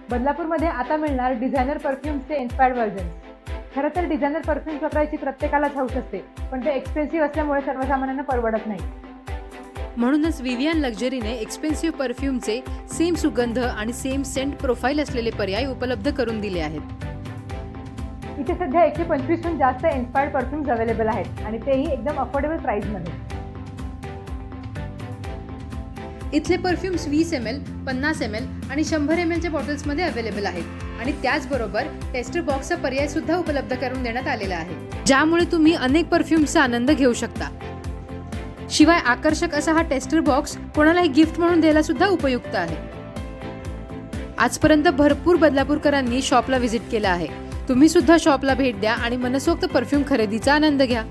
बदलापूरमध्ये आता मिळणार designer परफ्यूम्सचे inspired version. खरं तर डिझायनर परफ्यूम्स वापरायची प्रत्येकालाच हौस असते, पण ते एक्सपेन्सिव्ह असल्यामुळे सर्वसामान्यांना परवडत नाही. म्हणूनच विवियन लक्झरीने एक्सपेन्सिव्ह परफ्यूमचे सेम सुगंध आणि सेम सेंट प्रोफाईल असलेले पर्याय उपलब्ध करून दिले आहेत. इथे सध्या 125हून जास्त इन्स्पायर्ड परफ्यूम्स अवेलेबल आहेत आणि तेही एकदम अफोर्डेबल प्राइसमध्ये. इथले परफ्यूम्स 20 ml, 50 ml आणि 100 ml च्या बॉटल्समध्ये अवेलेबल आहेत आणि त्याचबरोबर टेस्टर बॉक्सचा पर्याय सुद्धा उपलब्ध करून देण्यात आलेला आहे, ज्यामुळे तुम्ही अनेक परफ्यूम्सचा आनंद घेऊ शकता. शिवाय आकर्षक असा हा टेस्टर बॉक्स कोणालाही गिफ्ट म्हणून द्यायला सुद्धा उपयुक्त आहे. आजपर्यंत भरपूर बदलापूरकरांनी शॉपला व्हिजिट केला आहे. तुम्ही सुद्धा शॉपला भेट द्या आणि मनसोक्त परफ्यूम खरेदीचा आनंद घ्या.